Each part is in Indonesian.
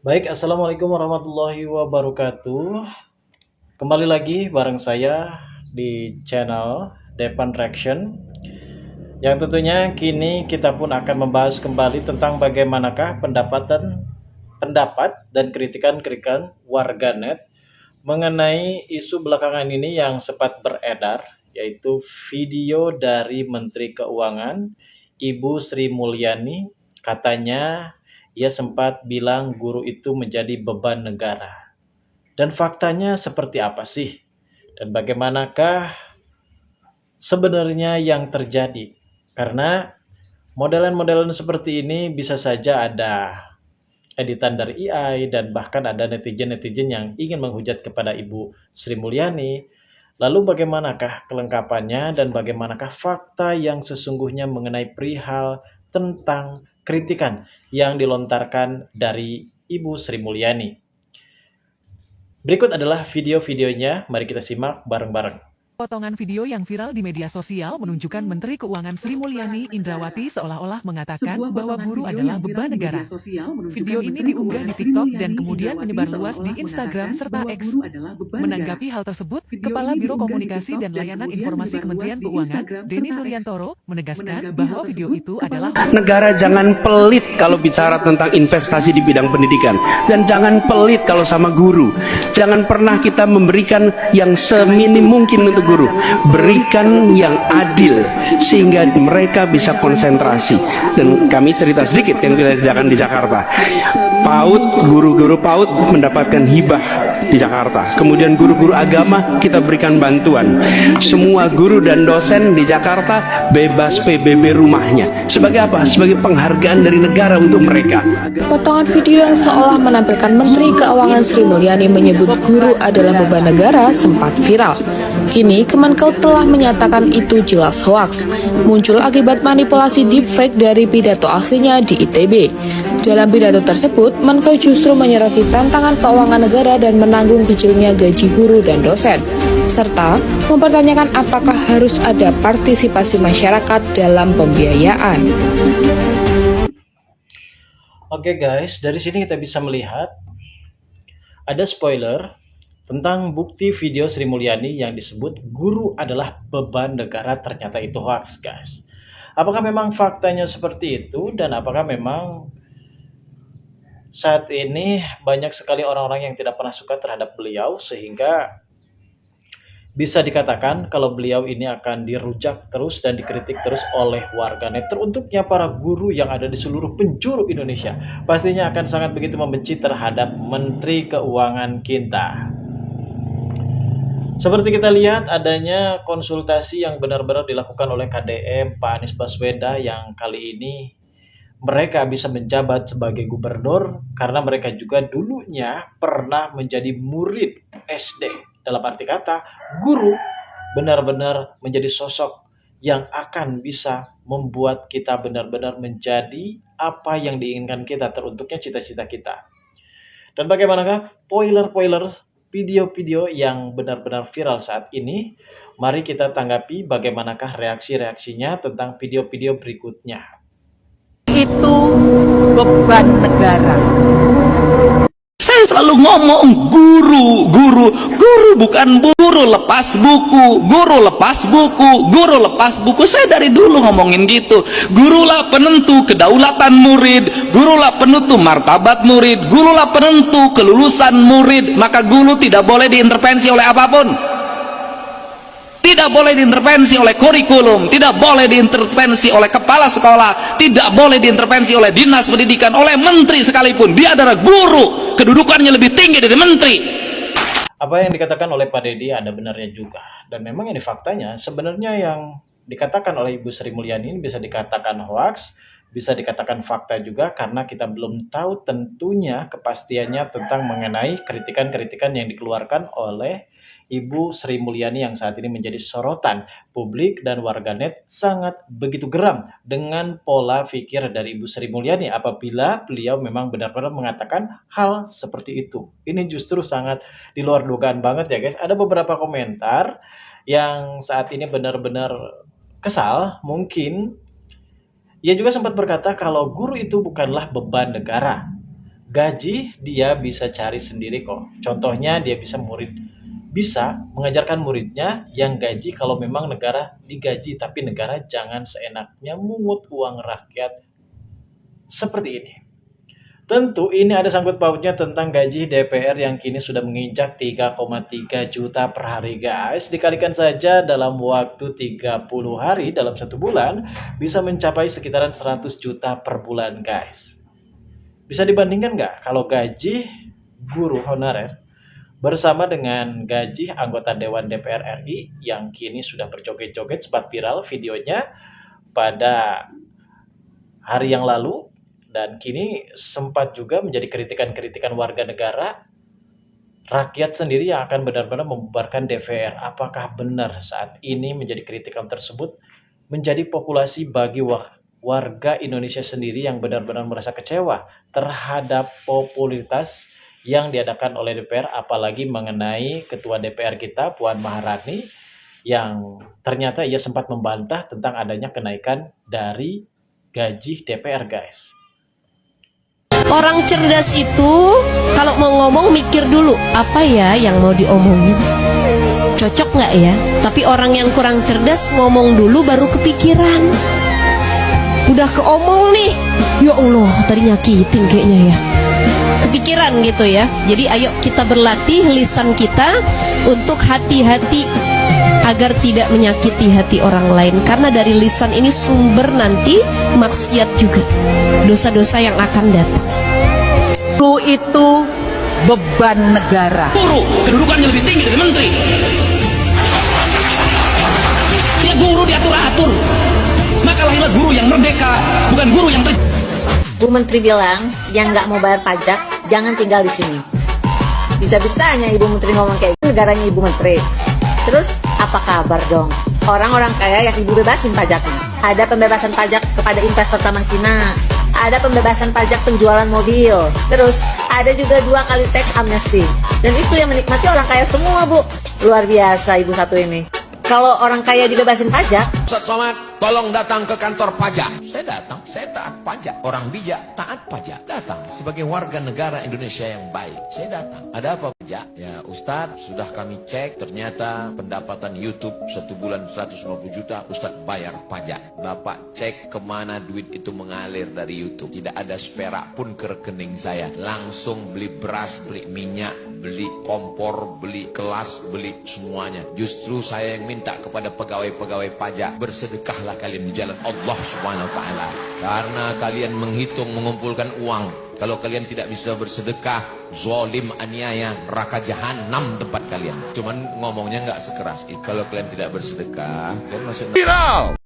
Baik, assalamualaikum warahmatullahi wabarakatuh. Kembali lagi bareng saya di channel Depan Reaction. Yang tentunya kini kita pun akan membahas kembali tentang bagaimanakah pendapat dan kritikan-kritikan warganet mengenai isu belakangan ini yang sempat beredar, yaitu video dari Menteri Keuangan Ibu Sri Mulyani. Katanya ia sempat bilang guru itu menjadi beban negara. Dan faktanya seperti apa sih? Dan bagaimanakah sebenarnya yang terjadi? Karena modelan-modelan seperti ini bisa saja ada editan dari AI dan bahkan ada netizen-netizen yang ingin menghujat kepada Ibu Sri Mulyani. Lalu bagaimanakah kelengkapannya dan bagaimanakah fakta yang sesungguhnya mengenai perihal tentang kritikan yang dilontarkan dari Ibu Sri Mulyani? Berikut adalah video-videonya, mari kita simak bareng-bareng. Potongan video yang viral di media sosial menunjukkan Menteri Keuangan Sri Mulyani Indrawati seolah-olah mengatakan bahwa guru adalah beban negara. Video ini diunggah di TikTok dan kemudian menyebar luas di Instagram serta X. Menanggapi hal tersebut, Kepala Biro Komunikasi dan Layanan Informasi Kementerian Keuangan, Denny Suryantoro, menegaskan bahwa video itu adalah negara jangan pelit kalau bicara tentang investasi di bidang pendidikan, dan jangan pelit kalau sama guru. Jangan pernah kita memberikan yang seminim mungkin untuk guru. Berikan yang adil sehingga mereka bisa konsentrasi. Dan kami cerita sedikit yang kita kerjakan di Jakarta. PAUD, guru-guru PAUD mendapatkan hibah di Jakarta. Kemudian guru-guru agama kita berikan bantuan. Semua guru dan dosen di Jakarta bebas PBB rumahnya. Sebagai apa? Sebagai penghargaan dari negara untuk mereka. Potongan video yang seolah menampilkan Menteri Keuangan Sri Mulyani menyebut guru adalah beban negara sempat viral. Kini, Kemenkeu telah menyatakan itu jelas hoaks, muncul akibat manipulasi deepfake dari pidato aslinya di ITB. Dalam pidato tersebut, Menkeu justru menyoroti tantangan keuangan negara dan menanggung kecilnya gaji guru dan dosen, serta mempertanyakan apakah harus ada partisipasi masyarakat dalam pembiayaan. Oke guys, dari sini kita bisa melihat ada spoiler tentang bukti video Sri Mulyani yang disebut guru adalah beban negara, ternyata itu hoax guys. Apakah memang faktanya seperti itu dan apakah memang saat ini banyak sekali orang-orang yang tidak pernah suka terhadap beliau sehingga bisa dikatakan kalau beliau ini akan dirujak terus dan dikritik terus oleh warganet. Teruntuknya para guru yang ada di seluruh penjuru Indonesia pastinya akan sangat begitu membenci terhadap Menteri Keuangan kita. Seperti kita lihat adanya konsultasi yang benar-benar dilakukan oleh KDM Pak Anies Baswedan yang kali ini mereka bisa menjabat sebagai gubernur karena mereka juga dulunya pernah menjadi murid SD. Dalam arti kata, guru benar-benar menjadi sosok yang akan bisa membuat kita benar-benar menjadi apa yang diinginkan kita, teruntuknya cita-cita kita. Dan bagaimanakah spoiler-spoiler video-video yang benar-benar viral saat ini? Mari kita tanggapi bagaimanakah reaksi-reaksinya tentang video-video berikutnya. Itu beban negara. Saya selalu ngomong guru bukan buru lepas buku, guru lepas buku, guru lepas buku. Saya dari dulu ngomongin gitu. Gurulah penentu kedaulatan murid, gurulah penentu martabat murid, gurulah penentu kelulusan murid. Maka guru tidak boleh diintervensi oleh apapun. Tidak boleh diintervensi oleh kurikulum, tidak boleh diintervensi oleh kepala sekolah, tidak boleh diintervensi oleh dinas pendidikan, oleh menteri sekalipun. Dia adalah guru, kedudukannya lebih tinggi dari menteri. Apa yang dikatakan oleh Pak Deddy ada benarnya juga. Dan memang ini faktanya, sebenarnya yang dikatakan oleh Ibu Sri Mulyani ini bisa dikatakan hoax, bisa dikatakan fakta juga karena kita belum tahu tentunya kepastiannya tentang mengenai kritikan-kritikan yang dikeluarkan oleh Ibu Sri Mulyani yang saat ini menjadi sorotan publik dan warganet sangat begitu geram dengan pola pikir dari Ibu Sri Mulyani apabila beliau memang benar-benar mengatakan hal seperti itu. Ini justru sangat di luar dugaan banget ya guys. Ada beberapa komentar yang saat ini benar-benar kesal. Mungkin ia juga sempat berkata kalau guru itu bukanlah beban negara. gaji dia bisa cari sendiri kok. Contohnya dia bisa mengajarkan muridnya yang gaji kalau memang negara digaji, tapi negara jangan seenaknya mungut uang rakyat seperti ini. Tentu ini ada sangkut pautnya tentang gaji DPR yang kini sudah menginjak 3,3 juta per hari guys. Dikalikan saja dalam waktu 30 hari dalam 1 bulan bisa mencapai sekitaran 100 juta per bulan guys. Bisa dibandingkan nggak kalau gaji guru honorer bersama dengan gaji anggota Dewan DPR RI yang kini sudah berjoget-joget, sempat viral videonya pada hari yang lalu, dan kini sempat juga menjadi kritikan-kritikan warga negara, rakyat sendiri yang akan benar-benar membubarkan DPR. Apakah benar saat ini menjadi kritikan tersebut menjadi populasi bagi warga Indonesia sendiri yang benar-benar merasa kecewa terhadap popularitas yang diadakan oleh DPR, apalagi mengenai Ketua DPR kita, Puan Maharani, yang ternyata ia sempat membantah tentang adanya kenaikan dari gaji DPR guys. Orang cerdas itu kalau mau ngomong mikir dulu apa ya yang mau diomongin, cocok nggak ya. Tapi orang yang kurang cerdas ngomong dulu baru kepikiran. Udah keomong nih, ya Allah tadi nyakitin kayaknya ya, kepikiran gitu ya. Jadi ayo kita berlatih lisan kita untuk hati-hati agar tidak menyakiti hati orang lain, karena dari lisan ini sumber nanti maksiat juga, dosa-dosa yang akan datang. Guru itu beban negara. Guru kedudukannya lebih tinggi dari menteri. Ya guru diatur-atur. Maka lahirlah guru yang merdeka, bukan guru yang Bu Menteri bilang yang nggak mau bayar pajak jangan tinggal di sini. Bisa-bisanya Ibu Menteri ngomong kayak gitu, negaranya Ibu Menteri. Terus apa kabar dong orang-orang kaya yang Ibu bebasin pajaknya? Ada pembebasan pajak kepada investor Taman Cina, ada pembebasan pajak penjualan mobil, terus ada juga 2 kali tax amnesty. Dan itu yang menikmati orang kaya semua, Bu. Luar biasa Ibu satu ini. Kalau orang kaya dibebasin pajak, Ustaz Somad, tolong datang ke kantor pajak. Saya datang, saya taat pajak. Orang bijak taat pajak. Datang sebagai warga negara Indonesia yang baik. Saya datang. Ada apa pajak? Ya Ustadz, sudah kami cek, ternyata pendapatan YouTube 1 bulan 150 juta, Ustadz bayar pajak. Bapak cek kemana duit itu mengalir dari YouTube. Tidak ada seperak pun ke rekening saya. Langsung beli beras, beli minyak, beli kompor, beli kelas, beli semuanya. Justru saya yang minta kepada pegawai-pegawai pajak, bersedekahlah kalian di jalan Allah Subhanahu wa taala. Karena kalian menghitung, mengumpulkan uang. Kalau kalian tidak bisa bersedekah, zalim, aniaya, neraka jahanam tempat kalian. Cuman ngomongnya nggak sekeras. Kalau kalian tidak bersedekah, kalian masuk viral.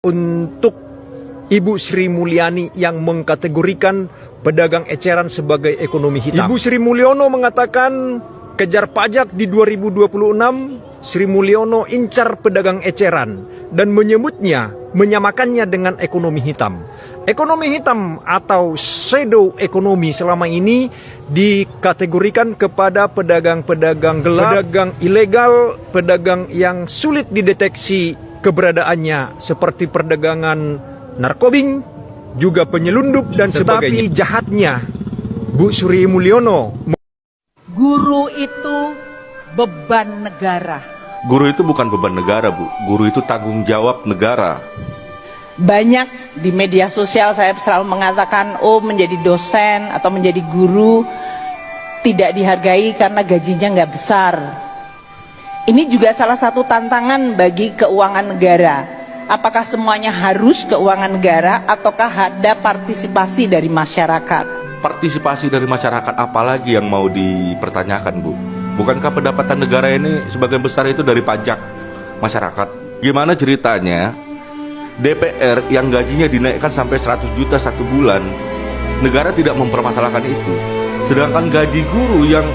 Untuk Ibu Sri Mulyani yang mengkategorikan pedagang eceran sebagai ekonomi hitam. Ibu Sri Mulyono mengatakan kejar pajak di 2026, Sri Mulyono incar pedagang eceran dan menyebutnya, menyamakannya dengan ekonomi hitam. Ekonomi hitam atau shadow ekonomi selama ini dikategorikan kepada pedagang-pedagang gelap, pedagang ilegal, pedagang yang sulit dideteksi keberadaannya seperti perdagangan narkoba, juga penyelundup dan sebagainya. Tetapi jahatnya Bu Sri Mulyono, Guru itu beban negara. Guru itu bukan beban negara, Bu. Guru itu tanggung jawab negara. Banyak di media sosial saya selalu mengatakan, oh menjadi dosen atau menjadi guru tidak dihargai karena gajinya nggak besar. Ini juga salah satu tantangan bagi keuangan negara. Apakah semuanya harus keuangan negara ataukah ada partisipasi dari masyarakat? Partisipasi dari masyarakat apalagi yang mau dipertanyakan, Bu? Bukankah pendapatan negara ini sebagian besar itu dari pajak masyarakat? Gimana ceritanya DPR yang gajinya dinaikkan sampai 100 juta satu bulan, negara tidak mempermasalahkan itu, sedangkan gaji guru yang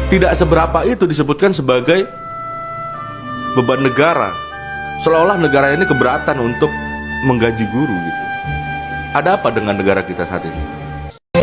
tidak seberapa itu disebutkan sebagai beban negara, seolah-olah negara ini keberatan untuk menggaji guru gitu. Ada apa dengan negara kita saat ini?